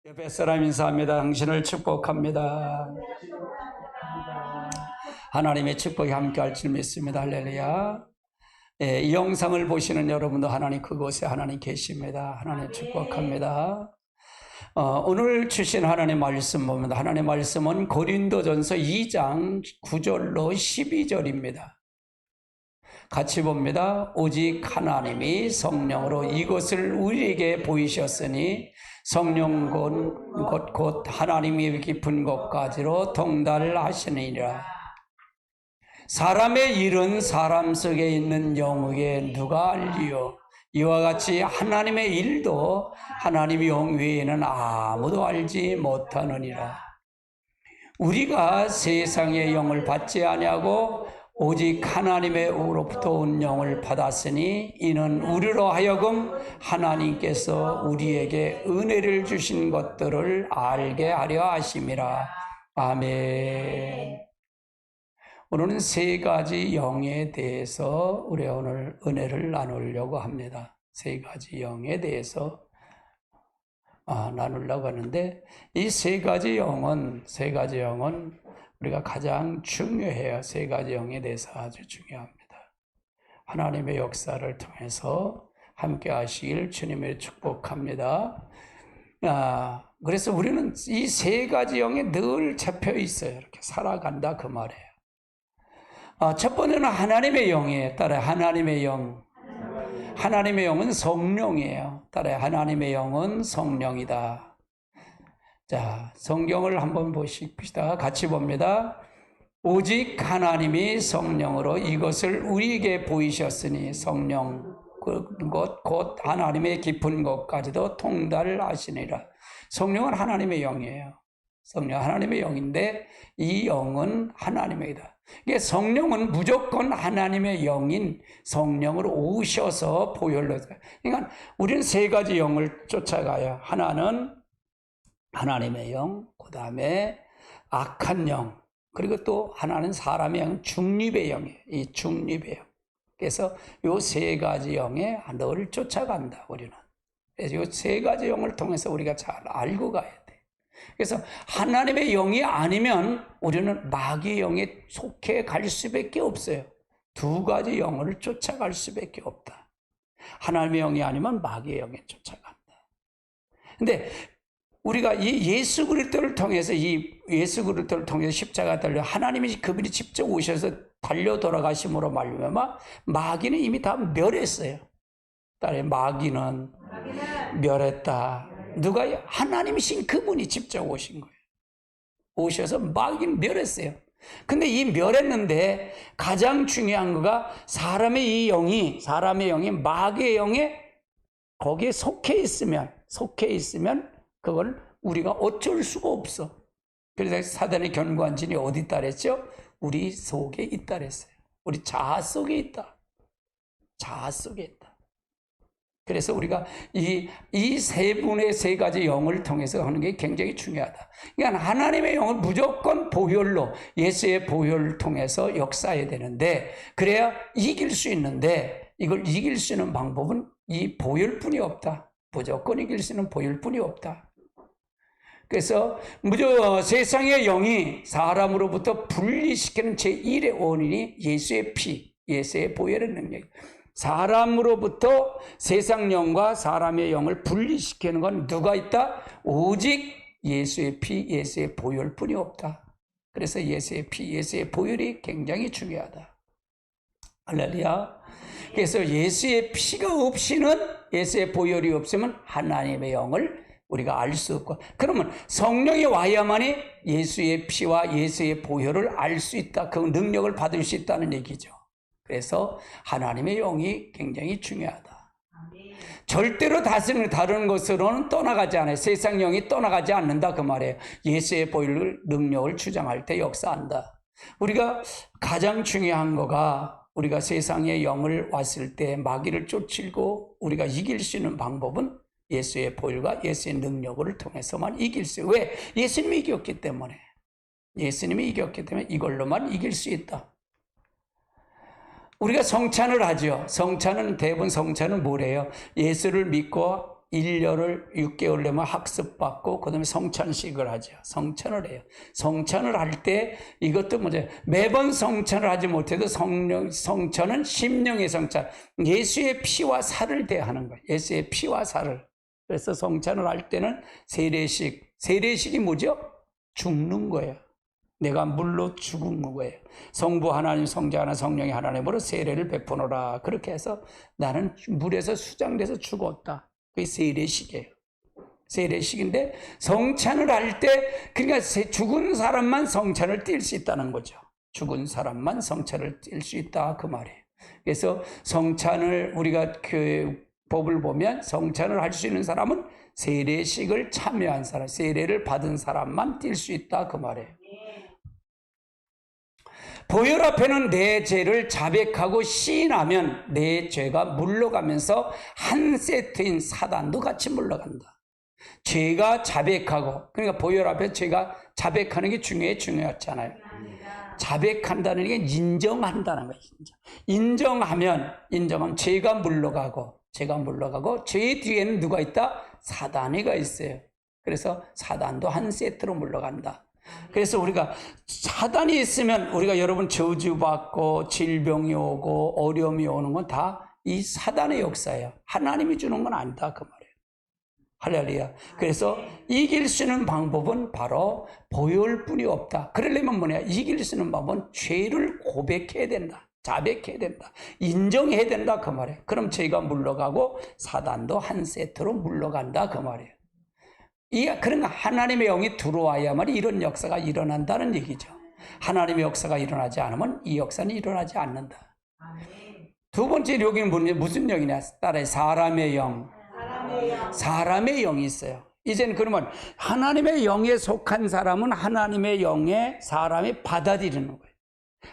옆에 사람 인사합니다. 당신을 축복합니다. 하나님의 축복이 함께할 줄 믿습니다. 할렐루야. 예, 이 영상을 보시는 여러분도 하나님 그곳에 하나님 계십니다. 하나님 축복합니다. 오늘 주신 하나님의 말씀 봅니다. 하나님의 말씀은 고린도전서 2장 9절로 12절입니다. 같이 봅니다. 오직 하나님이 성령으로 이것을 우리에게 보이셨으니 성령 곧 하나님의 깊은 것까지로 통달하시느니라. 사람의 일은 사람 속에 있는 영에게 누가 알리요? 이와 같이 하나님의 일도 하나님의 영 외에는 아무도 알지 못하느니라. 우리가 세상의 영을 받지 아니하고 오직 하나님의로부터 온 영을 받았으니 이는 우리로 하여금 하나님께서 우리에게 은혜를 주신 것들을 알게 하려 하심이라. 아멘. 오늘은 세 가지 영에 대해서 우리 오늘 은혜를 나누려고 합니다. 세 가지 영에 대해서 나누려고 하는데 이 세 가지 영은 우리가 가장 중요해요. 세 가지 영에 대해서 아주 중요합니다. 하나님의 역사를 통해서 함께 하시길 주님을 축복합니다. 그래서 우리는 이 세 가지 영에 늘 잡혀 있어요. 이렇게 살아간다 그 말이에요. 첫 번째는 하나님의 영이에요. 따라 하나님의 영. 하나님의 영은 성령이에요. 따라 하나님의 영은 성령이다. 자, 성경을 한번 보십시다. 같이 봅니다. 오직 하나님이 성령으로 이것을 우리에게 보이셨으니 성령 곧 하나님의 깊은 것까지도 통달하시니라. 성령은 하나님의 영이에요. 성령 하나님의 영인데 이 영은 하나님이다. 이게 성령은 무조건 하나님의 영인 성령으로 오셔서 보혈로. 그러니까 우리는 세 가지 영을 쫓아가요. 하나는 하나님의 영, 그 다음에 악한 영, 그리고 또 하나는 사람의 영, 중립의 영이에요. 이 중립의 영. 그래서 이 세 가지 영에 늘 쫓아간다, 우리는. 그래서 이 세 가지 영을 통해서 우리가 잘 알고 가야 돼. 그래서 하나님의 영이 아니면 우리는 마귀의 영에 속해 갈 수밖에 없어요. 두 가지 영을 쫓아갈 수밖에 없다. 하나님의 영이 아니면 마귀의 영에 쫓아간다. 근데 우리가 이 예수 그리스도를 통해서 십자가 달려 하나님이 그분이 직접 오셔서 달려 돌아가심으로 말미암아 마귀는 이미 다 멸했어요. 딸의 마귀는 멸했다. 누가 하나님이신 그분이 직접 오신 거예요. 오셔서 마귀는 멸했어요. 근데 이 멸했는데 가장 중요한 거가 사람의 영이 마귀의 영에 거기에 속해 있으면 그걸 우리가 어쩔 수가 없어. 그래서 사단의 견고한 진이 어디 있다 그랬죠? 우리 속에 있다 그랬어요. 우리 자아 속에 있다. 자아 속에 있다. 그래서 우리가 이 세 분의 세 가지 영을 통해서 하는 게 굉장히 중요하다. 그러니까 하나님의 영은 무조건 보혈로, 예수의 보혈을 통해서 역사해야 되는데, 그래야 이길 수 있는데, 이걸 이길 수 있는 방법은 이 보혈뿐이 없다. 무조건 이길 수 있는 보혈뿐이 없다. 그래서 세상의 영이 사람으로부터 분리시키는 제1의 원인이 예수의 피, 예수의 보혈의 능력. 사람으로부터 세상 영과 사람의 영을 분리시키는 건 누가 있다? 오직 예수의 피, 예수의 보혈뿐이 없다. 그래서 예수의 피, 예수의 보혈이 굉장히 중요하다. 할렐루야. 그래서 예수의 피가 없이는, 예수의 보혈이 없으면 하나님의 영을 우리가 알 수 없고, 그러면 성령이 와야만이 예수의 피와 예수의 보혈을 알 수 있다. 그 능력을 받을 수 있다는 얘기죠. 그래서 하나님의 영이 굉장히 중요하다. 절대로 다른 것으로는 떠나가지 않아요. 세상 영이 떠나가지 않는다 그 말이에요. 예수의 보혈 능력을 주장할 때 역사한다. 우리가 가장 중요한 거가, 우리가 세상의 영을 왔을 때 마귀를 쫓고 우리가 이길 수 있는 방법은 예수의 보혈과 예수의 능력을 통해서만 이길 수 있어요. 왜? 예수님이 이겼기 때문에. 이걸로만 이길 수 있다. 우리가 성찬을 하죠. 대부분 성찬은 뭐래요? 예수를 믿고 1년을 6개월 되면 학습받고 그다음에 성찬식을 하죠. 성찬을 해요. 성찬을 할 때 이것도 뭐죠? 매번 성찬을 하지 못해도 성찬은 심령의 성찬. 예수의 피와 살을 대하는 거예요. 예수의 피와 살을. 그래서 성찬을 할 때는 세례식이 뭐죠? 죽는 거예요. 내가 물로 죽은 거예요. 성부 하나님, 성자 하나, 성령이 하나님으로 세례를 베푸노라. 그렇게 해서 나는 물에서 수장돼서 죽었다. 그게 세례식이에요. 세례식인데 성찬을 할 때 그러니까 죽은 사람만 성찬을 띨 수 있다는 거죠. 죽은 사람만 성찬을 띨 수 있다 그 말이에요. 그래서 성찬을 우리가 그 법을 보면 성찬을 할 수 있는 사람은 세례식을 참여한 사람, 세례를 받은 사람만 띨 수 있다 그 말이에요. 보혈 앞에는 내 죄를 자백하고 시인하면 내 죄가 물러가면서 한 세트인 사단도 같이 물러간다. 죄가 자백하고, 그러니까 보혈 앞에 죄가 자백하는 게 중요했잖아요. 자백한다는 게 인정한다는 거예요. 인정하면 죄가 물러가고 죄 뒤에는 누가 있다? 사단이가 있어요. 그래서 사단도 한 세트로 물러간다. 그래서 우리가 사단이 있으면 우리가 여러분 저주받고 질병이 오고 어려움이 오는 건 다 이 사단의 역사예요. 하나님이 주는 건 아니다 그 말이에요. 할렐루야. 그래서 이길 수 있는 방법은 바로 보혈뿐이 없다. 그러려면 뭐냐? 이길 수 있는 방법은 죄를 고백해야 된다. 자백해야 된다. 인정해야 된다 그 말이에요. 그럼 죄가 물러가고 사단도 한 세트로 물러간다 그 말이에요. 그러니까 하나님의 영이 들어와야만 이런 역사가 일어난다는 얘기죠. 하나님의 역사가 일어나지 않으면 이 역사는 일어나지 않는다. 두 번째 여기는 무슨 영이냐? 따라해 사람의 영. 사람의 영이 있어요. 이제는 그러면 하나님의 영에 속한 사람은 하나님의 영에 사람이 받아들이는 거예요.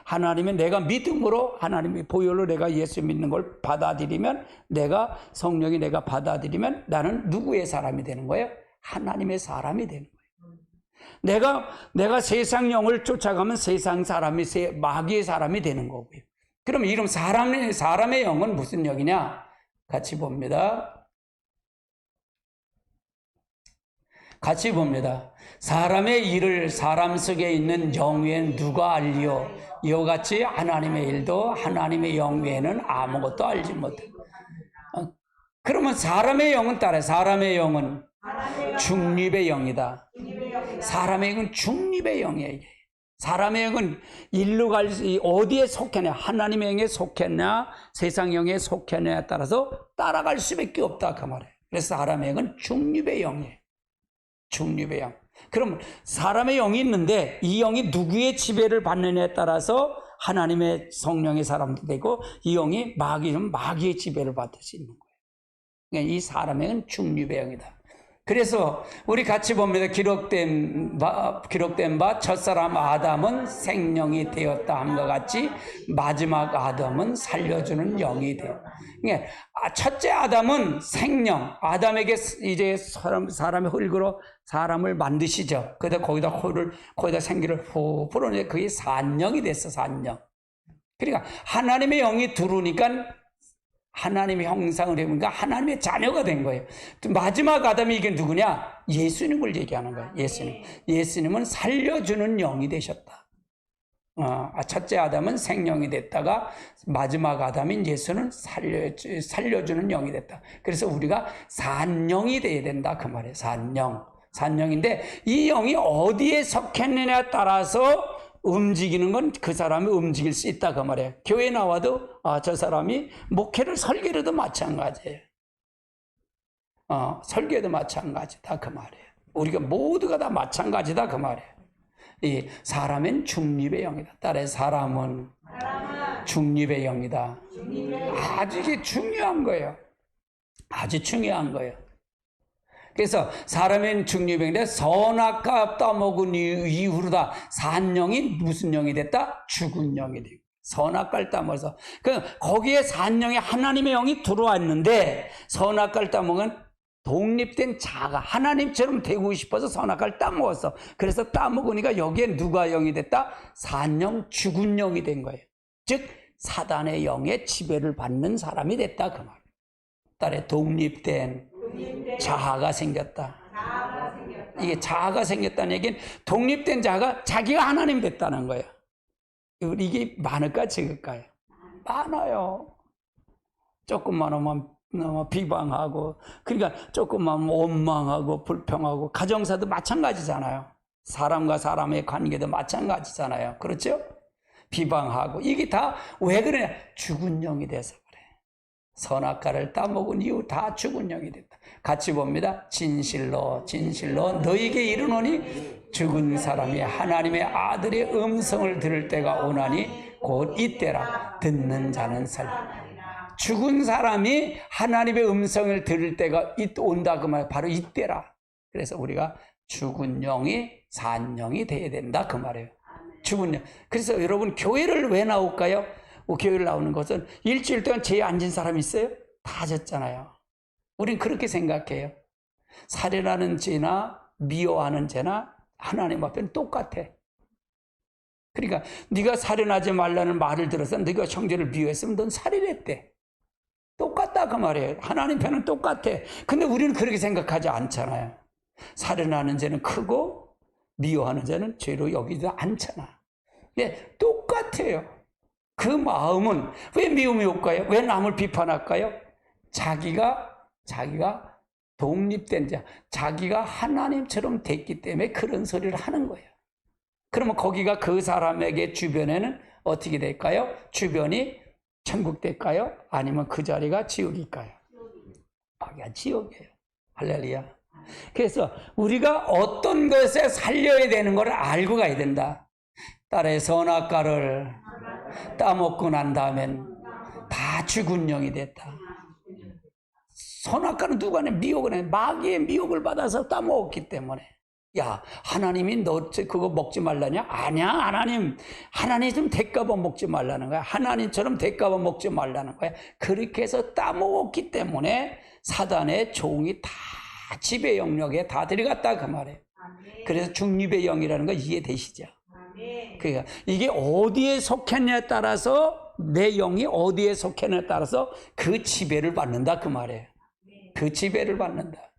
하나님의 내가 믿음으로 하나님의 보혈로 내가 예수 믿는 걸 받아들이면 내가 성령이 내가 받아들이면 나는 누구의 사람이 되는 거예요? 하나님의 사람이 되는 거예요. 내가 세상 영을 쫓아가면 세상 사람이 마귀의 사람이 되는 거고요. 그럼 이런 사람의 영은 무슨 영이냐? 같이 봅니다. 사람의 일을 사람 속에 있는 영 외에는 누가 알리요? 이와 같이 하나님의 일도 하나님의 영 외에는 아무것도 알지 못해. 그러면 사람의 영은 따라 사람의 영은 중립의 영이다. 사람의 영은 중립의 영이에요. 사람의 영은 어디에 속했냐? 하나님의 영에 속했냐? 세상 영에 속했냐에 따라서 따라갈 수밖에 없다 그 말이에요. 그래서 사람의 영은 중립의 영이에요. 중립의 영. 그럼 사람의 영이 있는데 이 영이 누구의 지배를 받느냐에 따라서 하나님의 성령의 사람도 되고 이 영이 마귀의 지배를 받을 수 있는 거예요. 그러니까 이 사람의 영은 중립의 영이다. 그래서 우리 같이 봅니다. 기록된 바 첫사람 아담은 생명이 되었다 함과 같이 마지막 아담은 살려주는 영이 되었다. 그러니까 첫째 아담은 생명, 아담에게 이제 사람의 흙으로 사람을 만드시죠. 그래서 거기다 생기를 후 불어내 그게 산영이 됐어, 산영. 그러니까 하나님의 영이 들어오니까 하나님의 형상을 해보니까 하나님의 자녀가 된 거예요. 마지막 아담이 이게 누구냐? 예수님을 얘기하는 거예요. 예수님은 살려주는 영이 되셨다. 첫째 아담은 생명이 됐다가 마지막 아담인 예수는 살려주는 영이 됐다. 그래서 우리가 산영이 돼야 된다 그 말이에요. 산영인데 이 영이 어디에 속했느냐에 따라서 움직이는 건 그 사람이 움직일 수 있다 그 말이에요. 교회 나와도 저 사람이 목회를 설교해도 마찬가지예요. 설교도 마찬가지다 그 말이에요. 우리가 모두가 다 마찬가지다 그 말이에요. 이 사람은 중립의 영이다. 따라서 사람은 중립의 영이다. 아주 이게 중요한 거예요. 아주 중요한 거예요. 그래서 사람은 중립인데 선악과 따먹은 이후로다 산영이 무슨 영이 됐다? 죽은 영이 되고 선악과를 따먹어서 거기에 산영에 하나님의 영이 들어왔는데 선악과를 따먹은 독립된 자가 하나님처럼 되고 싶어서 선악과를 따먹었어. 그래서 따먹으니까 여기에 누가 영이 됐다? 산영, 죽은 영이 된 거예요. 즉 사단의 영의 지배를 받는 사람이 됐다 그 말. 딸의 독립된 자아가 생겼다. 이게 자아가 생겼다는 얘기는 독립된 자아가 자기가 하나님 됐다는 거예요. 이게 많을까 적을까요? 많아요. 조금만 하면 비방하고, 그러니까 조금만 하면 원망하고 불평하고, 가정사도 마찬가지잖아요. 사람과 사람의 관계도 마찬가지잖아요. 그렇죠? 비방하고, 이게 다 왜 그러냐? 죽은 영이 돼서 그래. 선악과를 따먹은 이후 다 죽은 영이 됐다. 같이 봅니다. 진실로 너희에게 이르노니 죽은 사람이 하나님의 아들의 음성을 들을 때가 오나니 곧 이때라. 듣는 자는 살리라. 죽은 사람이 하나님의 음성을 들을 때가 온다 그 말, 바로 이때라. 그래서 우리가 죽은 영이 산 영이 돼야 된다 그 말이에요. 죽은 영. 그래서 여러분 교회를 왜 나올까요? 교회를 나오는 것은 일주일 동안 죄에 앉은 사람 있어요? 다 졌잖아요. 우린 그렇게 생각해요. 살인하는 죄나 미워하는 죄나 하나님 앞에는 똑같아. 그러니까 네가 살인하지 말라는 말을 들어서 네가 형제를 미워했으면 넌 살인했대. 똑같다 그 말이에요. 하나님 편은 똑같아. 근데 우리는 그렇게 생각하지 않잖아요. 살인하는 죄는 크고 미워하는 죄는 죄로 여기지 않잖아. 네, 똑같아요. 그 마음은 왜 미움이 올까요? 왜 남을 비판할까요? 자기가 독립된 자, 자기가 하나님처럼 됐기 때문에 그런 소리를 하는 거예요. 그러면 거기가 그 사람에게 주변에는 어떻게 될까요? 주변이 천국 될까요? 아니면 그 자리가 지옥일까요? 지옥이에요. 할렐루야. 그래서 우리가 어떤 것에 살려야 되는 걸 알고 가야 된다. 딸의 선악과를 따먹고 난 다음엔 다 죽은 영이 됐다. 선악과는 누가 내 미혹을 해? 마귀의 미혹을 받아서 따먹었기 때문에. 야, 하나님이 너 그거 먹지 말라냐? 아니야, 하나님 좀 대가봐 먹지 말라는 거야. 하나님처럼 대가봐 먹지 말라는 거야. 그렇게 해서 따먹었기 때문에 사단의 종이 다 지배 영역에 다 들어갔다 그 말이에요. 그래서 중립의 영이라는 거 이해되시죠? 그러니까 이게 어디에 속했냐에 따라서 내 영이 어디에 속했냐에 따라서 그 지배를 받는다 그 말이에요. 그 지배를 받는다.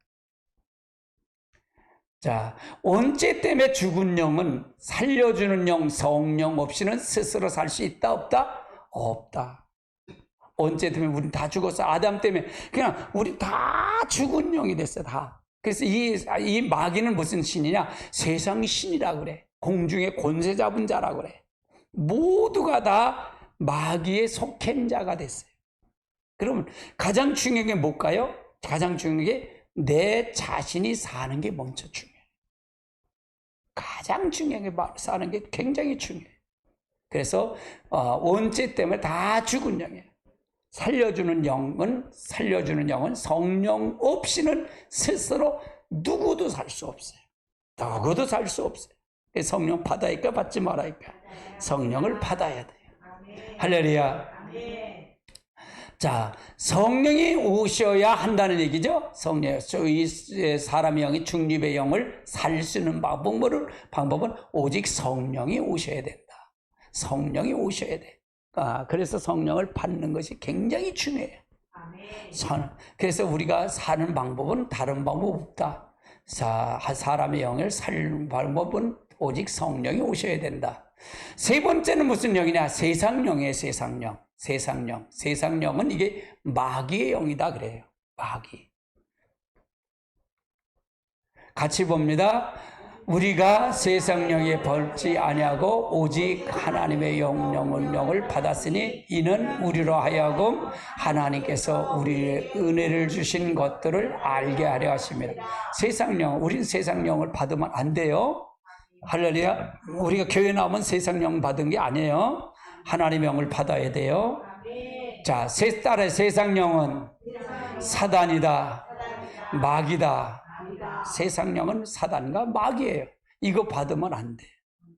자, 언제 때문에 죽은 영은 살려주는 영, 성령 없이는 스스로 살 수 있다, 없다? 없다. 언제 때문에 우린 다 죽었어. 아담 때문에 그냥 우리 다 죽은 영이 됐어, 다. 그래서 이 마귀는 무슨 신이냐? 세상 신이라 그래. 공중의 권세 잡은 자라 그래. 모두가 다 마귀의 속한 자가 됐어요. 그러면 가장 중요한 게 뭘까요? 가장 중요한 게 내 자신이 사는 게 먼저 중요해요. 가장 중요한 게 사는 게 굉장히 중요해요. 그래서 원죄 때문에 다 죽은 영이에요. 살려주는 영은 성령 없이는 스스로 누구도 살 수 없어요. 누구도 살 수 없어요. 성령 받아야할까 받지 말아야할까? 성령을 받아야 돼요. 할렐루야. 자, 성령이 오셔야 한다는 얘기죠. 이 사람의 영이 중립의 영을 살 수 있는 방법은 오직 성령이 오셔야 된다. 성령이 오셔야 돼. 그래서 성령을 받는 것이 굉장히 중요해요. 그래서 우리가 사는 방법은 다른 방법 없다. 사람의 영을 살리는 방법은 오직 성령이 오셔야 된다. 세 번째는 무슨 영이냐? 세상령이에요. 세상령은 이게 마귀의 영이다 그래요. 마귀. 같이 봅니다. 우리가 세상령에 벌지 아니하고 오직 하나님의 영을 받았으니 이는 우리로 하여금 하나님께서 우리의 은혜를 주신 것들을 알게 하려 하심이라. 우린 세상령을 받으면 안 돼요. 할렐루야. 우리가 교회 나오면 세상령 받은 게 아니에요. 하나님의 영을 받아야 돼요. 자, 딸의 세상령은 사단이다, 마귀다. 세상령은 사단과 마귀예요. 이거 받으면 안 돼.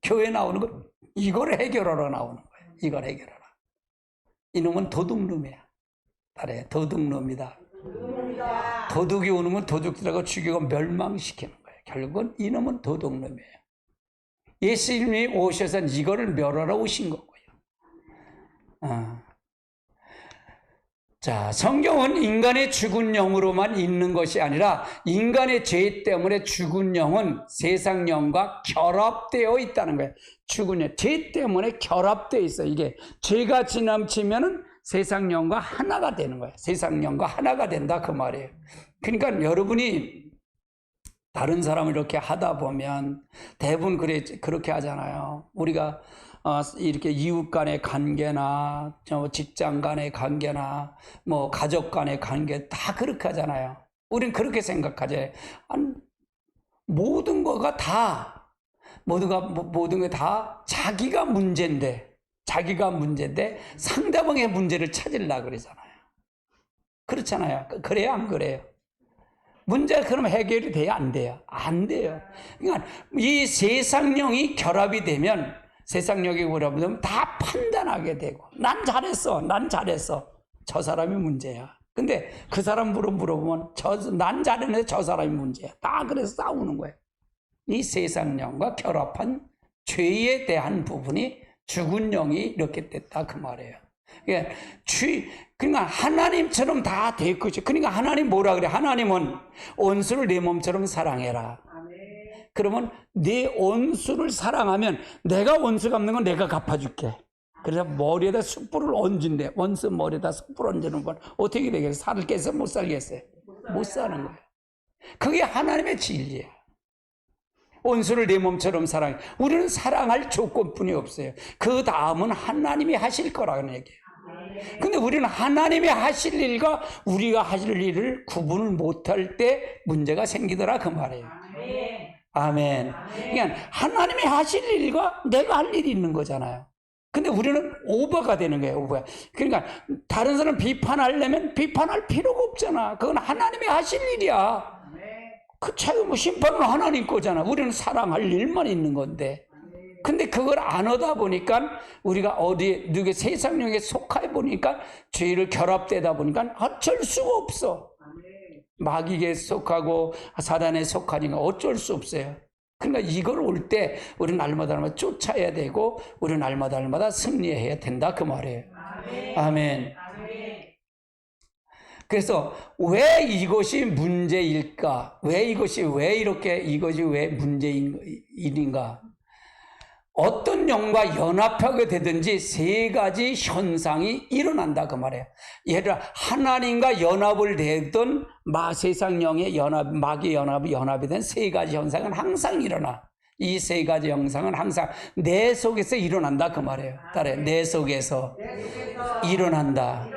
교회 나오는 거 이걸 해결하러 나오는 거예요. 이걸 해결하러. 이놈은 도둑놈이야. 딸의 도둑놈이다. 도둑이 오는 건 도둑들하고 죽이고 멸망시키는 거예요. 결국은 이놈은 도둑놈이에요. 예수님이 오셔서 이거를 멸하러 오신 거고요. 자, 성경은 인간의 죽은 영으로만 있는 것이 아니라 인간의 죄 때문에 죽은 영은 세상 영과 결합되어 있다는 거예요. 죽은 영, 죄 때문에 결합되어 있어요. 이게 죄가 지나치면은 세상 영과 하나가 되는 거예요. 세상 영과 하나가 된다 그 말이에요. 그러니까 여러분이 다른 사람을 이렇게 하다 보면 대부분 그렇게 하잖아요. 우리가 이렇게 이웃 간의 관계나 직장 간의 관계나 뭐 가족 간의 관계 다 그렇게 하잖아요. 우린 그렇게 생각하지. 모든 게 다 자기가 문제인데 상대방의 문제를 찾으려고 그러잖아요. 그렇잖아요. 그래요, 안 그래요? 문제가 그럼 해결이 돼요, 안 돼요? 안 돼요. 그러니까 이 세상령이 결합이 되면 세상령이 결합되면 다 판단하게 되고 난 잘했어. 저 사람이 문제야. 근데 그 사람 물어보면 난 잘했는데 저 사람이 문제야. 다 그래서 싸우는 거예요. 이 세상령과 결합한 죄에 대한 부분이 죽은 영이 이렇게 됐다 그 말이에요. 그러니까 하나님처럼 다 될 것이. 그러니까 하나님 뭐라 그래? 하나님은 원수를 내 몸처럼 사랑해라. 그러면 내 원수를 사랑하면 내가 원수 갚는 건 내가 갚아줄게. 그래서 머리에다 숯불을 얹은대. 원수 머리에다 숯불 얹는 건 어떻게 되겠어요? 살겠어요? 못 살겠어요? 못 사는 거예요. 그게 하나님의 진리예요. 원수를 내 몸처럼 사랑해. 우리는 사랑할 조건뿐이 없어요. 그 다음은 하나님이 하실 거라는 얘기예요. 근데 우리는 하나님이 하실 일과 우리가 하실 일을 구분을 못할 때 문제가 생기더라 그 말이에요. 아멘. 그러니까 하나님이 하실 일과 내가 할 일이 있는 거잖아요. 근데 우리는 오버가 되는 거예요. 오버가. 그러니까 다른 사람 비판하려면 비판할 필요가 없잖아. 그건 하나님이 하실 일이야. 그 차이 뭐 심판은 하나님 거잖아. 우리는 사랑할 일만 있는 건데. 근데 그걸 안 하다 보니까 우리가 누구 세상령에 속해 보니까 죄를 결합되다 보니까 어쩔 수가 없어. 마귀에 속하고 사단에 속하니까 어쩔 수 없어요. 그러니까 이걸 올 때 우리는 날마다 쫓아야 되고 우리는 날마다 승리해야 된다 그 말이에요. 아멘. 그래서 왜 이것이 문제일까? 왜 이것이 왜 문제인 일인가? 어떤 영과 연합하게 되든지 세 가지 현상이 일어난다 그 말이에요. 예를 들어 하나님과 연합을 되던 세상 영의 마귀 연합이 된 세 가지 현상은 항상 일어나. 이 세 가지 현상은 항상 내 속에서 일어난다 그 말이에요. 따라해. 내 속에서 일어난다.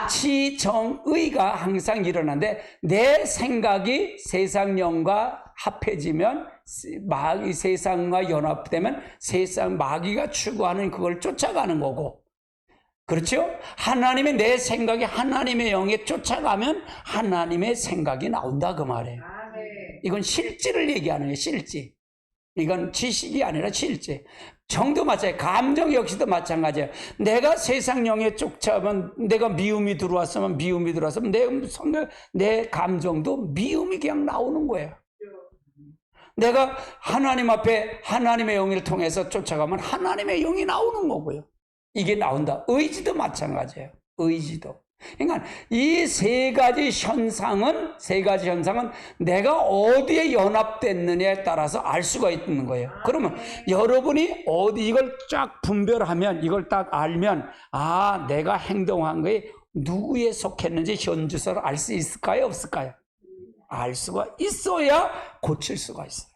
지정의가 항상 일어나는데 내 생각이 세상 영과 합해지면 세상과 연합되면 세상 마귀가 추구하는 그걸 쫓아가는 거고, 그렇죠? 하나님의 내 생각이 하나님의 영에 쫓아가면 하나님의 생각이 나온다 그 말이에요. 이건 실제를 얘기하는 거예요. 실제. 이건 지식이 아니라 실제. 정도 마찬가지예요. 감정 역시도 마찬가지예요. 내가 세상 영에 쫓아가면 내가 미움이 들어왔으면 내 감정도 미움이 그냥 나오는 거예요. 내가 하나님 앞에 하나님의 영을 통해서 쫓아가면 하나님의 영이 나오는 거고요. 이게 나온다. 의지도 마찬가지예요. 의지도. 그러니까 이 세 가지 현상은 내가 어디에 연합됐느냐에 따라서 알 수가 있는 거예요. 그러면 여러분이 이걸 쫙 분별하면, 이걸 딱 알면, 내가 행동한 거에 누구에 속했는지 현주소를 알 수 있을까요? 없을까요? 알 수가 있어야 고칠 수가 있어요.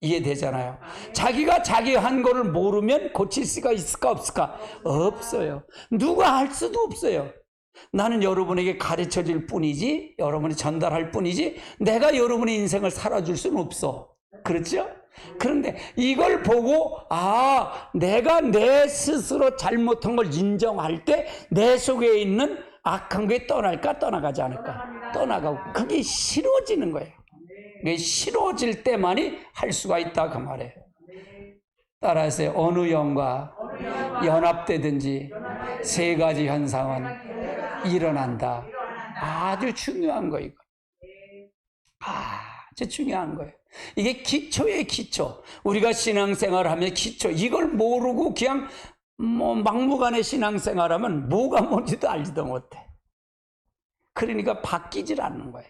이해되잖아요. 자기가 자기 한 거를 모르면 고칠 수가 있을까 없을까? 없어요. 누가 할 수도 없어요. 나는 여러분에게 가르쳐 줄 뿐이지, 여러분이 전달할 뿐이지, 내가 여러분의 인생을 살아줄 수는 없어. 그렇죠? 그런데 이걸 보고 내가 내 스스로 잘못한 걸 인정할 때 내 속에 있는 악한 게 떠날까 떠나가지 않을까? 떠나가고 그게 싫어지는 거예요. 그게 싫어질 때만이 할 수가 있다 그 말이에요. 따라서 어느 영과 연합되든지 세 가지 현상은 일어난다. 아주 중요한 거예요. 아주 중요한 거예요. 이게 기초의 기초. 우리가 신앙생활을 하면 기초. 이걸 모르고 그냥 막무가내 신앙생활하면 뭐가 뭔지도 알지도 못해. 그러니까 바뀌질 않는 거예요.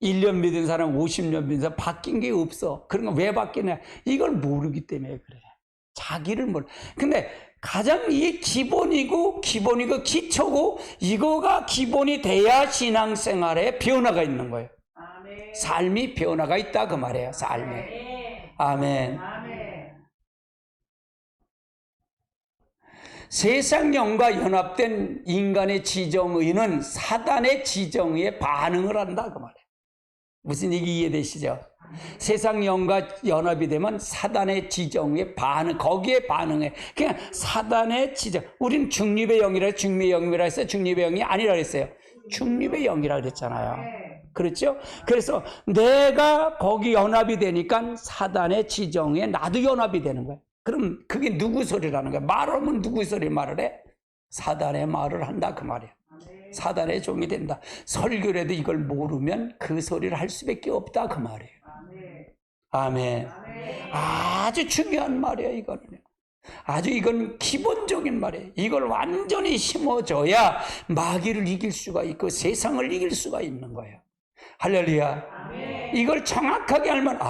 1년 믿은 사람, 50년 믿은 사람 바뀐 게 없어. 그런 거 왜 바뀌냐? 이걸 모르기 때문에 그래. 자기를 모르. 근데 가장 이게 기본이고 기초고 이거가 기본이 돼야 신앙생활에 변화가 있는 거예요. 아멘. 삶이 변화가 있다 그 말이에요. 삶에. 아멘. 아멘. 세상 영과 연합된 인간의 지정의는 사단의 지정의에 반응을 한다 그 말이에요. 무슨 얘기 이해되시죠? 세상 영과 연합이 되면 사단의 지정에 거기에 반응해. 그냥 사단의 지정. 우린 중립의 영이라 중립의 영이라 했어요. 중립의 영이 아니라 했어요. 중립의 영이라 그랬잖아요. 그렇죠? 그래서 내가 거기 연합이 되니까 사단의 지정에 나도 연합이 되는 거예요. 그럼 그게 누구 소리라는 거예요? 말하면 누구 소리 말을 해? 사단의 말을 한다 그 말이에요. 사단의 종이 된다. 설교라도 이걸 모르면 그 소리를 할 수밖에 없다 그 말이에요. 아멘. 아주 중요한 말이에요. 이거는 아주 이건 기본적인 말이에요. 이걸 완전히 심어줘야 마귀를 이길 수가 있고 세상을 이길 수가 있는 거예요. 할렐루야. 이걸 정확하게 알면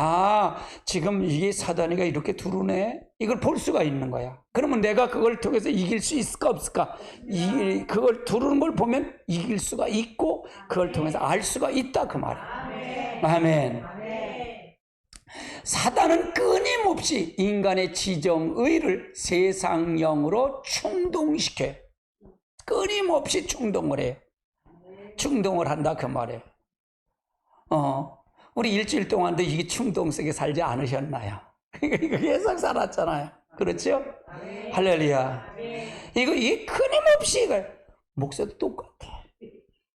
지금 이게 사단이가 이렇게 두루네, 이걸 볼 수가 있는 거야. 그러면 내가 그걸 통해서 이길 수 있을까 없을까? 그걸 두루는 걸 보면 이길 수가 있고 그걸 통해서 알 수가 있다 그 말이에요. 아멘. 사단은 끊임없이 인간의 지정의를 세상영으로 충동시켜요. 끊임없이 충동을 해요. 충동을 한다 그 말이에요. 우리 일주일 동안도 이게 충동 속에 살지 않으셨나요? 이거 계속 살았잖아요. 그렇죠? 할렐루야. 이게 끊임없이 목사도 똑같아.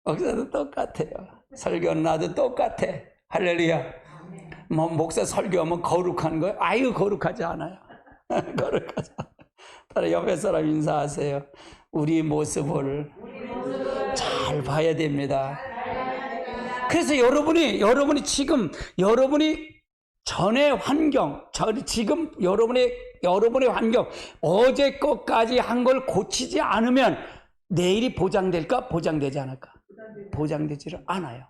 목사도 똑같아요. 설교는 나도 똑같아. 할렐루야. 목사 설교하면 거룩한 거예요? 아유, 거룩하지 않아요. 거룩하지 않아요. 따라 옆에 사람 인사하세요. 우리 모습을 잘 봐야 됩니다. 그래서 여러분이 지금 전의 환경, 지금 여러분의 환경, 어제 것까지 한 걸 고치지 않으면 내일이 보장될까? 보장되지 않을까? 보장되지를 않아요.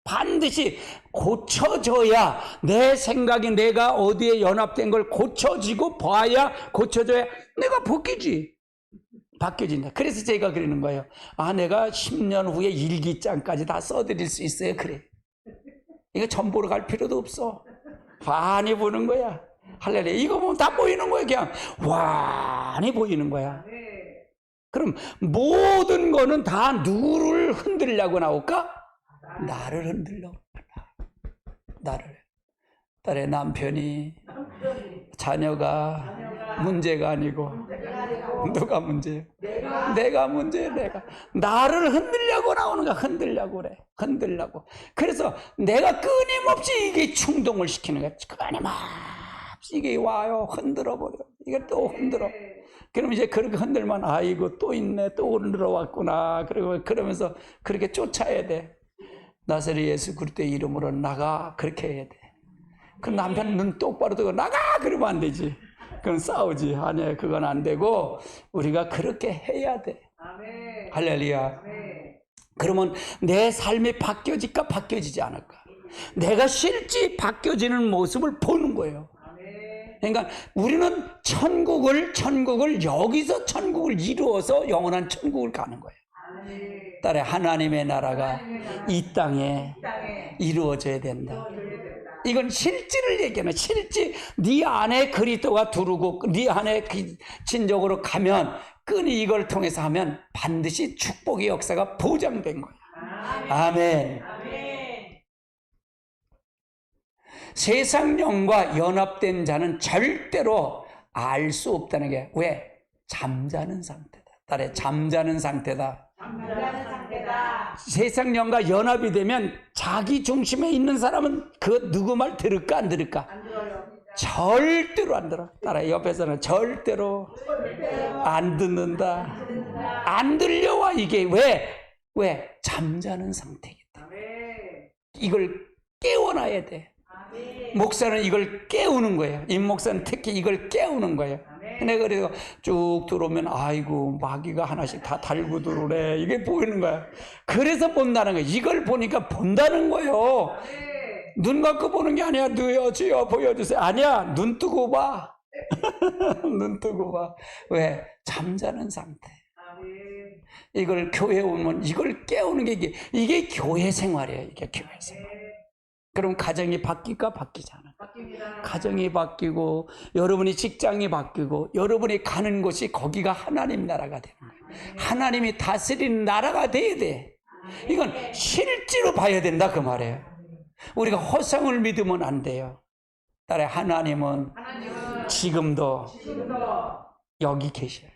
반드시 고쳐져야, 내 생각이 내가 어디에 연합된 걸 고쳐지고 고쳐져야 내가 바뀌어진다. 그래서 제가 그러는 거예요. 내가 10년 후에 일기장까지 다 써드릴 수 있어요. 그래. 이거 전 보러 갈 필요도 없어. 많이 보는 거야. 할렐루야. 이거 보면 다 보이는 거야. 그냥 많이 보이는 거야. 그럼 모든 거는 다 누구를 흔들려고 나올까? 나를 흔들려고. 나를. 딸의 남편이, 자녀가 문제가 아니고 누가 문제예요? 내가 문제예요. 나를 흔들려고 나오는 거야. 흔들려고 그래. 흔들려고. 그래서 내가 끊임없이 이게 충동을 시키는 거야. 끊임없이 이게 와요. 흔들어버려. 이게 또 흔들어. 그럼 이제 그렇게 흔들면 아이고 또 있네. 또 흔들어 왔구나. 그러면서 그렇게 쫓아야 돼. 나사렛 예수 그리스도의 이름으로 나가. 그렇게 해야 돼. 그 남편 눈 똑바로 뜨고 나가! 그러면 안 되지. 그건 싸우지. 아니, 그건 안 되고 우리가 그렇게 해야 돼. 아멘. 할렐루야. 아멘. 그러면 내 삶이 바뀌어질까 바뀌어지지 않을까? 내가 실제 바뀌어지는 모습을 보는 거예요. 아멘. 그러니까 우리는 천국을 여기서 천국을 이루어서 영원한 천국을 가는 거예요. 아멘. 딸에 하나님의 나라가 이 땅에 이루어져야 된다. 이건 실질을 얘기하는, 실질. 네 안에 그리스도가 두르고 네 안에 진정으로 가면, 끈이 이걸 통해서 하면 반드시 축복의 역사가 보장된 거야. 아멘. 아멘. 세상 영과 연합된 자는 절대로 알 수 없다는 게, 왜? 잠자는 상태다. 딸에 잠자는 상태다. 세상 영과 연합이 되면 자기 중심에 있는 사람은 그 누구 말 들을까 안 들을까? 안 들어요. 절대로 안 들어. 따라 옆에서는 절대로 안 듣는다. 안 들려와. 이게 왜? 잠자는 상태이기 때문에. 이걸 깨워놔야 돼. 목사는 이걸 깨우는 거예요. 임 목사는 특히 이걸 깨우는 거예요. 내가 그래서 쭉 들어오면 아이고 마귀가 하나씩 다 달고 들어오네. 이게 보이는 거야. 그래서 본다는 거야. 이걸 보니까 본다는 거예요. 눈 감고 보는 게 아니야. 누여 주여 보여주세요. 아니야. 눈 뜨고 봐. 눈 뜨고 봐. 왜? 잠자는 상태. 이걸 교회 오면 이걸 깨우는 게 이게 교회 생활이에요. 이게 교회 생활. 그럼 가정이 바뀔까? 바뀌지 않을까? 가정이 바뀌고 여러분이 직장이 바뀌고 여러분이 가는 곳이 거기가 하나님 나라가 되는 거예요. 하나님이 다스리는 나라가 돼야 돼. 이건 실제로 봐야 된다 그 말이에요. 우리가 허상을 믿으면 안 돼요. 딸의 하나님은 지금도 여기 계셔요.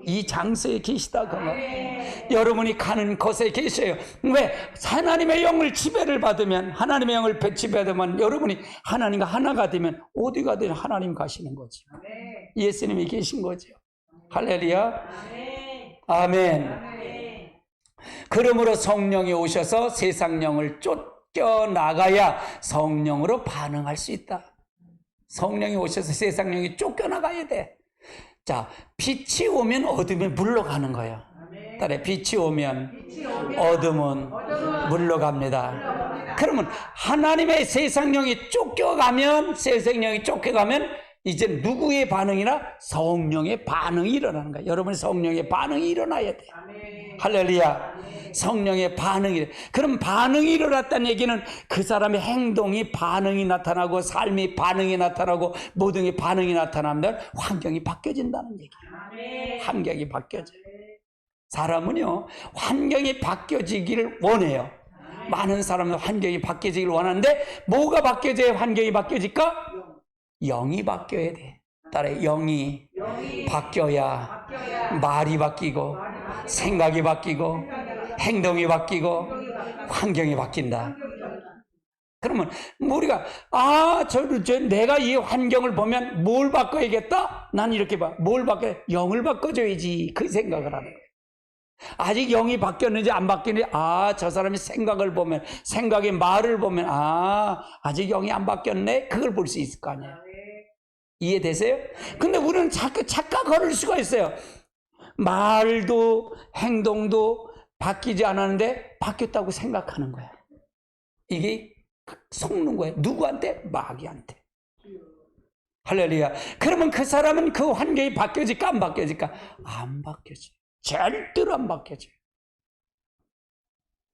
이 장소에 계시다 그 말. 여러분이 가는 곳에 계셔요. 왜? 하나님의 영을 지배를 받으면, 하나님의 영을 지배받으면 여러분이 하나님과 하나가 되면 어디 가든 하나님 가시는 거죠. 예수님이 계신 거죠. 할렐루야. 아멘. 그러므로 성령이 오셔서 세상 영을 쫓겨나가야 성령으로 반응할 수 있다. 성령이 오셔서 세상 영이 쫓겨나가야 돼. 자, 빛이 오면 어둠이 물러가는 거예요. 딸에 빛이 오면 어둠은 물러갑니다. 그러면 하나님의 세상령이 쫓겨가면, 세상령이 쫓겨가면 이제 누구의 반응이나 성령의 반응이 일어나는 거예요. 여러분의 성령의 반응이 일어나야 돼요. 할렐루야. 성령의 반응이. 그럼 반응이 일어났다는 얘기는 그 사람의 행동이 반응이 나타나고 삶이 반응이 나타나고 모든 게 반응이 나타나면 환경이 바뀌어진다는 얘기예요. 환경이 바뀌어져요. 사람은요 환경이 바뀌어지기를 원해요. 많은 사람은 환경이 바뀌어지기를 원하는데 뭐가 바뀌어져야 환경이 바뀌어질까? 영이 바뀌어야 돼. 따라 영이 바뀌어야 말이 바뀌고 생각이 바뀌고 행동이 바뀌고 환경이 바뀐다. 그러면 우리가 내가 이 환경을 보면 뭘 바꿔야겠다? 난 이렇게 봐. 뭘 바꿔야? 영을 바꿔줘야지. 그 생각을 하는 거예요. 아직 영이 바뀌었는지 안 바뀌는지, 저 사람이 생각을 보면, 생각의 말을 보면, 아직 영이 안 바뀌었네? 그걸 볼 수 있을 거 아니에요. 이해되세요? 근데 우리는 자꾸 착각할 수가 있어요. 말도 행동도 바뀌지 않았는데 바뀌었다고 생각하는 거야. 이게 속는 거예요. 누구한테? 마귀한테. 할렐루야. 그러면 그 사람은 그 환경이 바뀌어질까 안 바뀌어질까? 안 바뀌어져. 절대로 안 바뀌어져요.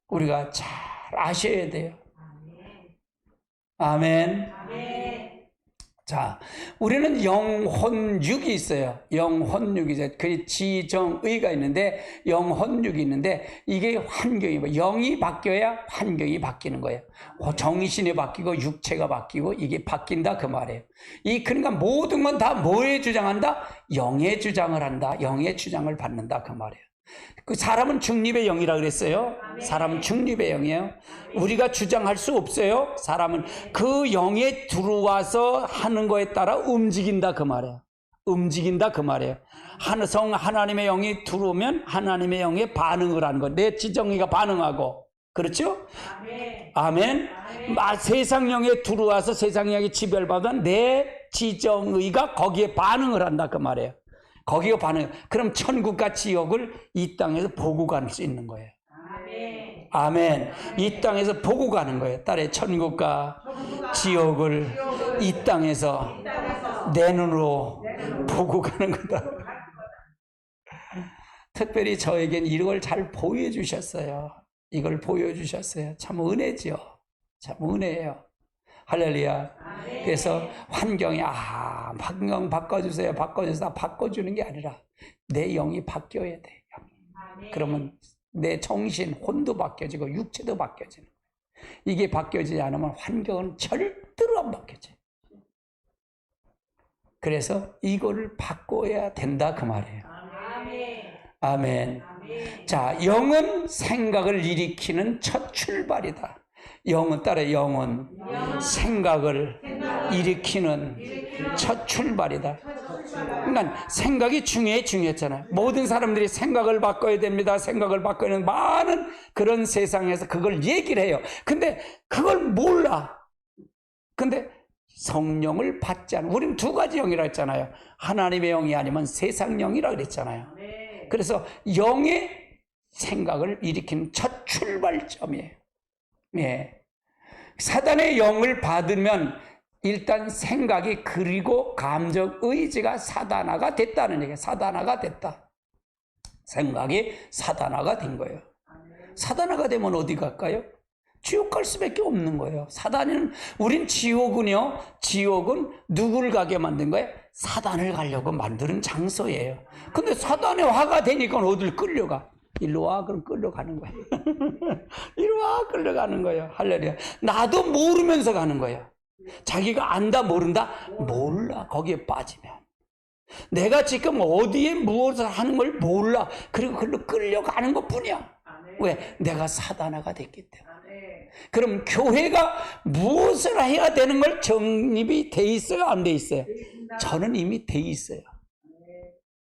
우리가 잘 아셔야 돼요. 아멘. 자, 우리는 영혼육이 있어요. 영혼육이죠. 그 지정의가 있는데 영혼육이 있는데 이게 환경이고, 영이 바뀌어야 환경이 바뀌는 거예요. 정신이 바뀌고 육체가 바뀌고 이게 바뀐다 그 말이에요. 그러니까 모든 건 다 뭐에 주장한다? 영의 주장을 한다. 영의 주장을 받는다 그 말이에요. 그 사람은 중립의 영이라 그랬어요. 사람은 중립의 영이에요. 우리가 주장할 수 없어요. 사람은 그 영에 들어와서 하는 거에 따라 움직인다 그 말이에요. 움직인다 그 말이에요. 하나님의 영이 들어오면 하나님의 영에 반응을 하는 거. 내 지정의가 반응하고. 그렇죠? 아멘. 세상 영에 들어와서 세상 영에 지배받은 내 지정의가 거기에 반응을 한다 그 말이에요. 거기가 반응. 그럼 천국과 지옥을 이 땅에서 보고 갈 수 있는 거예요. 아멘. 이 땅에서 보고 가는 거예요. 딸의 천국과 지옥을 이 땅에서 내 눈으로 보고 가는 거다. 특별히 저에겐 이걸 잘 보여주셨어요. 이걸 보여주셨어요. 참 은혜죠. 참 은혜예요. 할렐루야. 그래서 환경이 환경 바꿔주세요. 바꿔주는 게 아니라 내 영이 바뀌어야 돼. 그러면 내 정신, 혼도 바뀌어지고 육체도 바뀌어지는 거예요. 이게 바뀌어지지 않으면 환경은 절대로 안 바뀌어져요. 그래서 이거를 바꿔야 된다 그 말이에요. 아멘. 자, 영은 생각을 일으키는 첫 출발이다. 영은 따라 영은 생각을 일으키는 첫 출발이다. 그러니까 생각이 중요했잖아요. 모든 사람들이 생각을 바꿔야 됩니다. 생각을 바꾸는 많은 그런 세상에서 그걸 얘기를 해요. 근데 그걸 몰라. 근데 성령을 받지 않은, 우리는 두 가지 영이라고 했잖아요. 하나님의 영이 아니면 세상 영이라고 그랬잖아요. 그래서 영의 생각을 일으키는 첫 출발점이에요. 예. 사단의 영을 받으면 일단 생각이, 그리고 감정, 의지가 사단화가 됐다는 얘기예요. 사단화가 됐다. 생각이 사단화가 된 거예요. 사단화가 되면 어디 갈까요? 지옥 갈 수밖에 없는 거예요. 우린 지옥은요, 지옥은 누구를 가게 만든 거예요? 사단을 가려고 만드는 장소예요. 근데 사단의 화가 되니까 어딜 끌려가? 일로 와, 그럼 끌려가는 거예요. 일로 와, 끌려가는 거예요. 할렐루야. 나도 모르면서 가는 거예요. 자기가 안다, 모른다? 몰라. 거기에 빠지면. 내가 지금 어디에 무엇을 하는 걸 몰라. 그리고 그걸로 끌려가는 것 뿐이야. 왜? 내가 사단화가 됐기 때문에. 그럼 교회가 무엇을 해야 되는 걸 정립이 돼 있어요? 안 돼 있어요? 저는 이미 돼 있어요.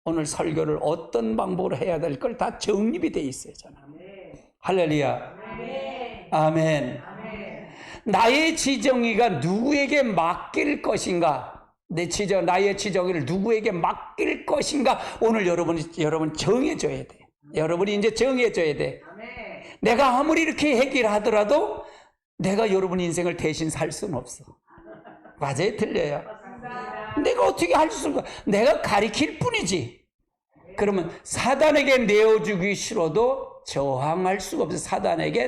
오늘 설교를 어떤 방법으로 해야 될 걸 다 정립이 돼 있어요. 저는. 할렐루야. 아멘. 나의 지정의가 누구에게 맡길 것인가? 나의 지정의를 누구에게 맡길 것인가? 오늘 여러분 정해줘야 돼. 여러분이 이제 정해줘야 돼. 내가 아무리 이렇게 해결하더라도 내가 여러분 인생을 대신 살 수는 없어. 맞아요? 틀려요? 내가 어떻게 할 수가, 내가 가리킬 뿐이지. 그러면 사단에게 내어주기 싫어도 저항할 수가 없어. 사단에게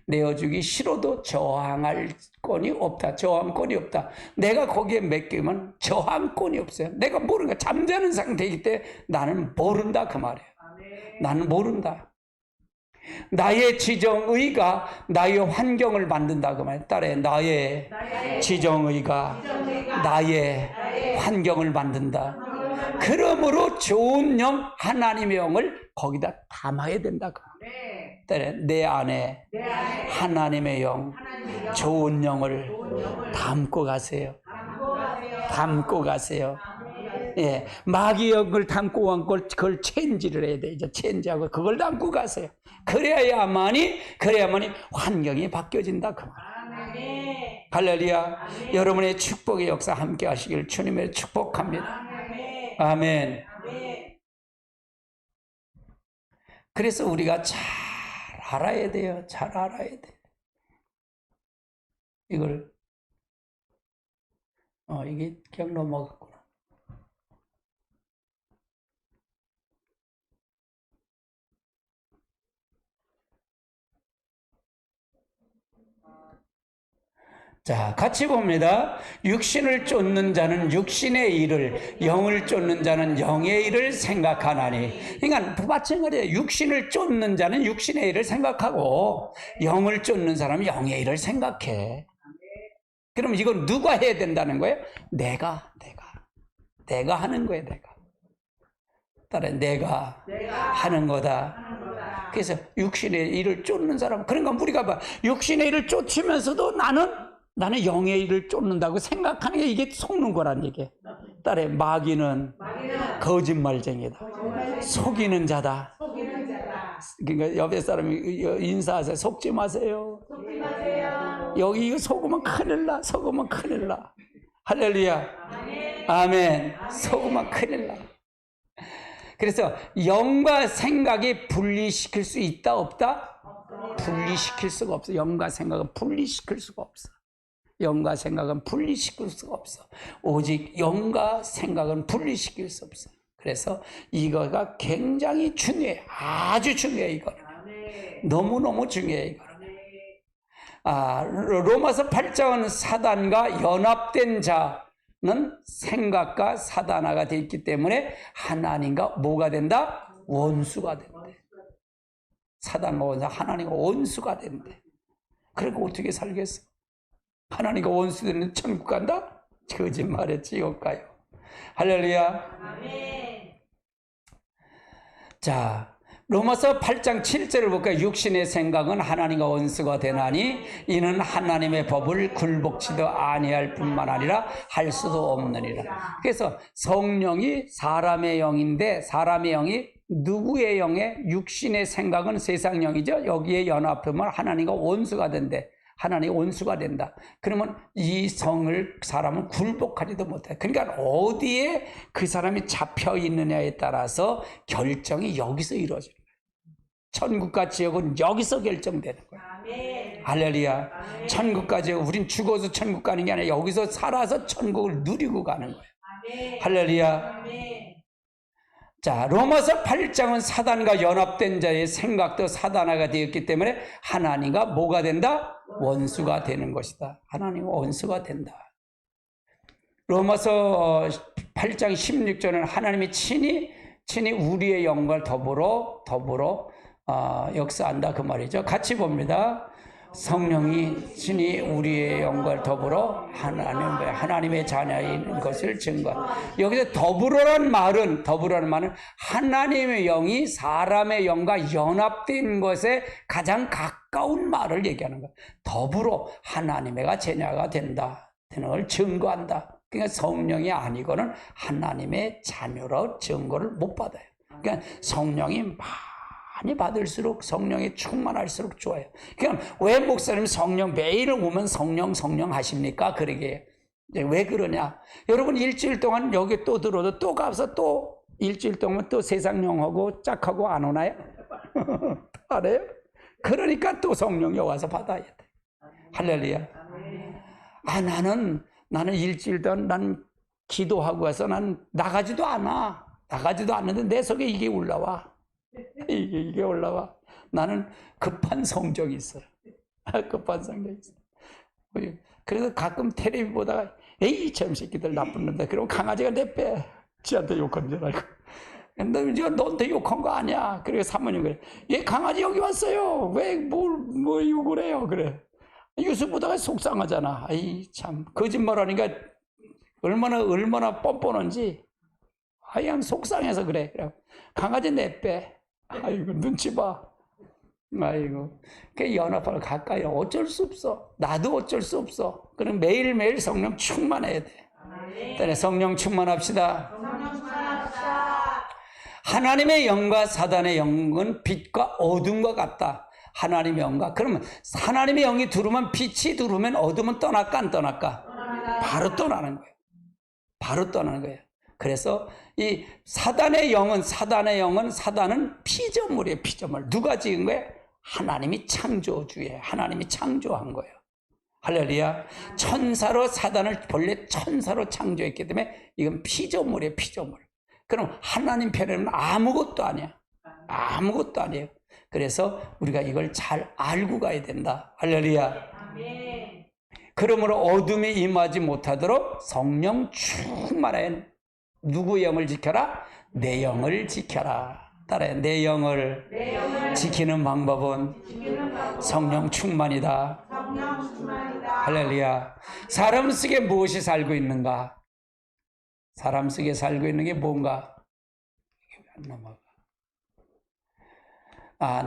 내어주기 싫어도 저항할 권이 없다. 저항권이 없다. 내가 거기에 맡기면 저항권이 없어요. 내가 모르는 거야. 잠자는 상태이기 때문에 나는 모른다, 그 말이에요. 나는 모른다. 나의 지정의가 나의 환경을 만든다, 그 말이에요. 따라해. 나의 지정의가 나의 환경을 만든다. 그러므로 좋은 영, 하나님의 영을 거기다 담아야 된다. 내 안에 하나님의 영, 좋은 영을 담고 가세요. 담고 가세요. 예, 마귀의 영을 담고 간 걸, 그걸 체인지를 해야 돼. 이제 체인지하고 그걸 담고 가세요. 그래야만이 환경이 바뀌어진다, 그 말. 할렐루야. 여러분의 축복의 역사 함께 하시길 주님의 축복합니다. 아멘. 그래서 우리가 잘 알아야 돼요. 잘 알아야 돼. 이걸 이게 그냥 넘어갔구나. 자, 같이 봅니다. 육신을 쫓는 자는 육신의 일을, 영을 쫓는 자는 영의 일을 생각하나니. 그러니까 마찬가지예요. 육신을 쫓는 자는 육신의 일을 생각하고 영을 쫓는 사람은 영의 일을 생각해. 그럼 이건 누가 해야 된다는 거예요? 내가 하는 거예요. 내가 하는 거다. 그래서 육신의 일을 쫓는 사람, 그러니까 우리가 봐, 육신의 일을 쫓으면서도 나는 영의 일을 쫓는다고 생각하는 게 이게 속는 거란 얘기예요. 딸의 마귀는 거짓말쟁이다. 속이는 자다. 그러니까 옆에 사람이 인사하세요. 속지 마세요. 여기 이거 속으면 큰일 나. 할렐루야. 아멘. 속으면 큰일 나. 그래서 영과 생각이 분리시킬 수 있다, 없다? 분리시킬 수가 없어. 영과 생각은 분리시킬 수가 없어. 영과 생각은 분리시킬 수가 없어. 오직 영과 생각은 분리시킬 수 없어. 그래서 이거가 굉장히 중요해. 아주 중요해, 이거는. 너무너무 중요해, 이거는. 로마서 8장은 사단과 연합된 자는 생각과 사단화가 되어 있기 때문에 하나님과 뭐가 된다? 원수가 된대. 사단과 원수, 하나님과 원수가 된대. 그러니까 어떻게 살겠어? 하나님과 원수되는 천국 간다? 거짓말에 지옥 가요. 할렐루야. 아멘. 자, 로마서 8장 7절을 볼까요? 육신의 생각은 하나님과 원수가 되나니 이는 하나님의 법을 굴복치도 아니할 뿐만 아니라 할 수도 없느니라. 그래서 성령이 사람의 영인데, 사람의 영이 누구의 영에? 육신의 생각은 세상 영이죠. 여기에 연합하면 하나님과 원수가 된대. 하나님의 원수가 된다. 그러면 이 성을 사람은 굴복하지도 못해. 그러니까 어디에 그 사람이 잡혀 있느냐에 따라서 결정이 여기서 이루어지는 거예요. 천국과 지옥은 여기서 결정되는 거예요. 아멘. 할렐루야. 아멘. 천국과 지옥, 우린 죽어서 천국 가는 게 아니라 여기서 살아서 천국을 누리고 가는 거예요. 아멘. 할렐루야. 아멘. 자, 로마서 8장은 사단과 연합된 자의 생각도 사단화가 되었기 때문에 하나님과 뭐가 된다? 원수가 되는 것이다. 하나님과 원수가 된다. 로마서 8장 16절은 하나님이 친히 우리의 영광을 더불어 역사한다 그 말이죠. 같이 봅니다. 성령이 친히 우리의 영광을 더불어 하나님의 자녀인 것을 증거. 여기서 더불어라는 말은 하나님의 영이 사람의 영과 연합된 것에 가장 가까운 말을 얘기하는 거예요. 더불어 하나님의 자녀가 된다. 되는 걸 증거한다. 그러니까 성령이 아니고는 하나님의 자녀로 증거를 못 받아요. 그러니까 성령이 많이 받을수록 성령이 충만할수록 좋아요. 그럼 왜 목사님 성령 매일 오면 성령 하십니까? 그러게. 왜 그러냐? 여러분 일주일 동안 여기 또 들어도 또 가서 또 일주일 동안 또 세상 영하고 짝하고 안 오나요? 안 해요? 그러니까 또 성령이 와서 받아야 돼. 할렐루야. 나는 일주일 동안 난 기도하고 와서 난 나가지도 않는데 내 속에 이게 올라와. 이게 올라와. 나는 급한 성정이 있어요. 급한 성정이 있어요. 그래서 가끔 텔레비 보다가 에이 저 새끼들 나쁜 놈들. 그러면 강아지가 내 빼. 지한테 욕한 줄 알고. 근데 너한테 욕한 거 아니야. 그래서 사모님 그래. 얘 강아지 여기 왔어요. 왜 뭘 욕을 해요? 그래. 뉴스 보다가 속상하잖아. 아이 참 거짓말하니까 얼마나 뻔뻔한지. 그냥 속상해서 그래. 강아지 내빼. 아이고 눈치 봐. 아이고 그 연합하러 가까이 어쩔 수 없어. 나도 어쩔 수 없어. 그럼 매일매일 성령 충만해야 돼. 그래 성령 충만합시다. 하나님의 영과 사단의 영은 빛과 어둠과 같다. 하나님의 영과 그러면 하나님의 영이 들어오면 빛이 들어오면 어둠은 떠날까 안 떠날까? 바로 떠나는 거예요. 그래서 이 사단의 영은 피조물이에요. 피조물. 누가 지은 거예요? 하나님이 창조주예요. 하나님이 창조한 거예요. 할렐루야. 사단을 본래 천사로 창조했기 때문에 이건 피조물이에요. 피조물. 그럼 하나님 편에는 아무것도 아니에요. 그래서 우리가 이걸 잘 알고 가야 된다. 할렐루야. 아멘. 그러므로 어둠이 임하지 못하도록 성령 충만해. 누구 영을 지켜라? 내 영을 지켜라. 따라해. 내 영을 지키는 방법은 성령 충만이다. 할렐루야. 사람 속에 무엇이 살고 있는가? 사람 속에 살고 있는 게 뭔가? 안 넘어가.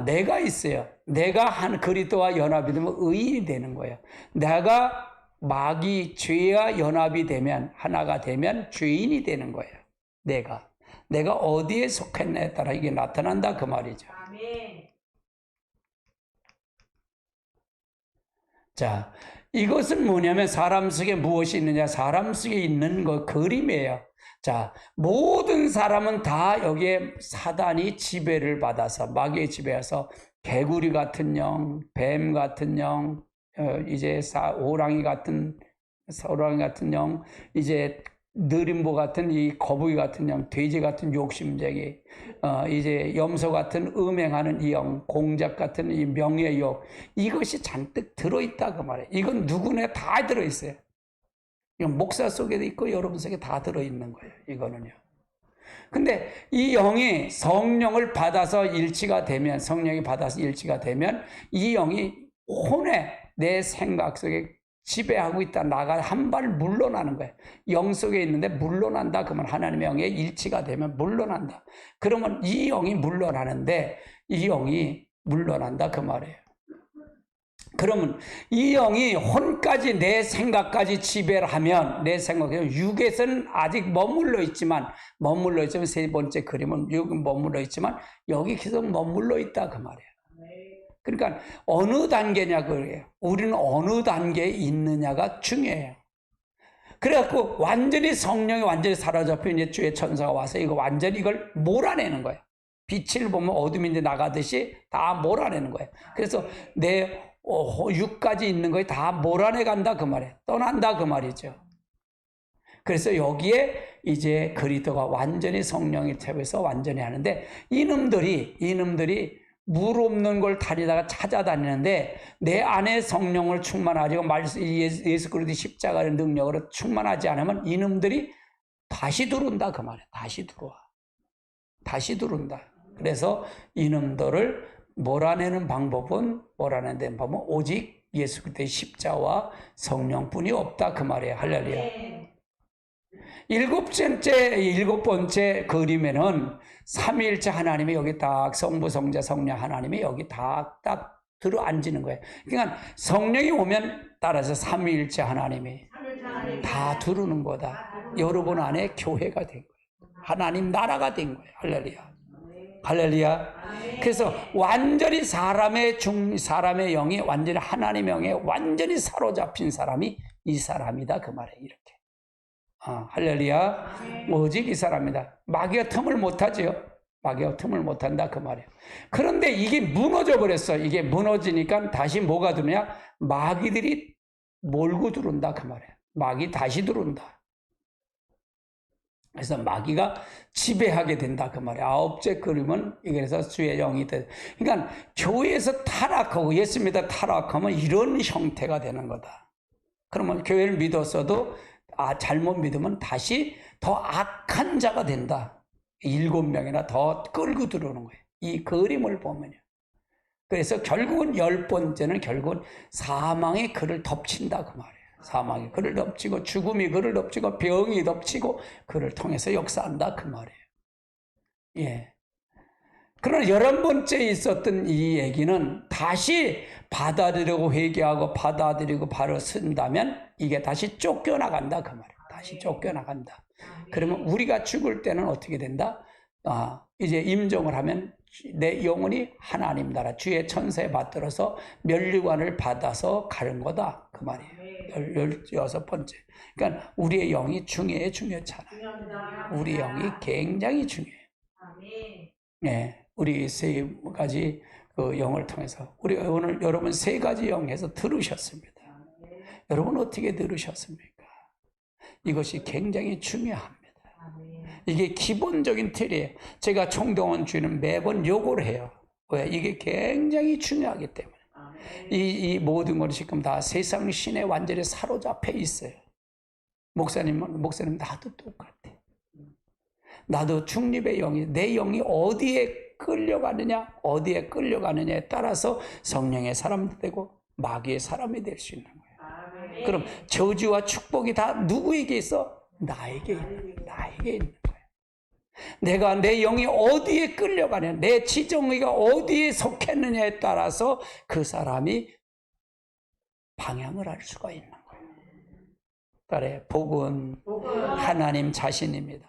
내가 있어요. 내가 한 그리스도와 연합이 되면 의인이 되는 거예요. 내가 마귀 죄와 연합이 되면 하나가 되면 죄인이 되는 거예요. 내가 어디에 속했냐에 따라 이게 나타난다 그 말이죠. 아멘. 자, 이것은 뭐냐면 사람 속에 무엇이 있느냐? 사람 속에 있는 거 그림이에요. 자, 모든 사람은 다 여기에 사단이 지배를 받아서 마귀의 지배해서 개구리 같은 영, 뱀 같은 영, 이제 호랑이 같은 영, 이제 느림보 같은 이 거북이 같은 영, 돼지 같은 욕심쟁이, 이제 염소 같은 음행하는 이 영, 공작 같은 이 명예욕, 이것이 잔뜩 들어있다 그 말이에요. 이건 누구나 다 들어있어요. 이건 목사 속에도 있고 여러분 속에 다 들어있는 거예요. 이거는요. 근데 이 영이 성령을 받아서 일치가 되면, 이 영이 혼에 내 생각 속에 지배하고 있다. 나가 한 발 물러나는 거예요. 영 속에 있는데 물러난다. 그러면 하나님의 영에 일치가 되면 물러난다. 그러면 이 영이 물러나는데 이 영이 물러난다. 그 말이에요. 그러면 이 영이 혼까지 내 생각까지 지배를 하면 내 생각에 육에서는 아직 머물러 있지만 세 번째 그림은 육은 머물러 있지만 여기 계속 머물러 있다. 그 말이에요. 그러니까 어느 단계냐 그래요. 우리는 어느 단계에 있느냐가 중요해요. 그래갖고 완전히 성령이 완전히 사로잡혀 이제 주의 천사가 와서 이거 완전히 이걸 몰아내는 거예요. 빛을 보면 어둠이 이제 나가듯이 다 몰아내는 거예요. 그래서 내 육까지 있는 거에 다 몰아내 간다 그 말이에요. 떠난다 그 말이죠. 그래서 여기에 이제 그리스도가 완전히 성령이 채워서 완전히 하는데 이놈들이 물 없는 걸 다니다가 찾아다니는데 내 안에 성령을 충만하지 예수 그리스도의 십자가의 능력으로 충만하지 않으면 이놈들이 다시 들어온다 그 말이에요. 다시 들어온다. 그래서 이놈들을 몰아내는 방법은 오직 예수 그리스도의 십자와 성령뿐이 없다 그 말이에요. 할렐루야. 일곱 번째 그림에는 삼위일체 하나님이 여기 딱 성부, 성자, 성령 하나님이 여기 딱 들어 앉는 거예요. 그러니까 성령이 오면 따라서 삼위일체 하나님이 다 들어오는 거다. 여러분 안에 교회가 된 거예요. 하나님 나라가 된 거예요. 할렐루야. 그래서 완전히 사람의 영이 완전히 하나님의 영에 완전히 사로잡힌 사람이 이 사람이다 그 말이에요. 이렇게. 할렐루야. 오직 이 사람이다. 마귀가 틈을 못하지요. 마귀가 틈을 못한다 그 말이에요. 그런데 이게 무너져 버렸어. 이게 무너지니까 다시 뭐가 들어오냐? 마귀들이 몰고 들어온다 그 말이에요. 마귀 다시 들어온다. 그래서 마귀가 지배하게 된다 그 말이에요. 아홉째 그림은 그래서 주의 영이 돼. 그러니까 교회에서 타락하고 예수 믿어 타락하면 이런 형태가 되는 거다. 그러면 교회를 믿었어도 잘못 믿으면 다시 더 악한 자가 된다. 7명이나 더 끌고 들어오는 거예요. 이 그림을 보면요. 그래서 결국은 10번째는 결국은 사망이 그를 덮친다 그 말이에요. 사망이 그를 덮치고 죽음이 그를 덮치고 병이 덮치고 그를 통해서 역사한다 그 말이에요. 예. 그러나 11번째 있었던 이 얘기는 다시 받아들이고 회개하고 받아들이고 바로 쓴다면 이게 다시 쫓겨나간다 그 말이에요. 다시 쫓겨나간다. 그러면 우리가 죽을 때는 어떻게 된다? 이제 임종을 하면 내 영혼이 하나님 나라 주의 천사에 받들어서 면류관을 받아서 가는 거다 그 말이에요. 16번째. 그러니까 우리의 영이 중요하잖아요. 우리 영이 굉장히 중요해요. 네, 우리 세 가지 그 영을 통해서 우리 오늘 여러분 세 가지 영에서 들으셨습니다. 여러분 어떻게 들으셨습니까? 이것이 굉장히 중요합니다. 이게 기본적인 틀이에요. 제가 총동원 주는 매번 요구를 해요. 왜? 이게 굉장히 중요하기 때문에. 이 모든 것이 지금 다 세상 신에 완전히 사로잡혀 있어요. 목사님 나도 똑같아. 나도 중립의 영이, 내 영이 어디에 끌려가느냐에 따라서 성령의 사람이 되고 마귀의 사람이 될 수 있는 거예요. 그럼 저주와 축복이 다 누구에게 있어? 나에게 있는 거예요. 내가 내 영이 어디에 끌려가냐, 내 지정의가 어디에 속했느냐에 따라서 그 사람이 방향을 알 수가 있는 거예요. 그래, 복은 하나님 자신입니다.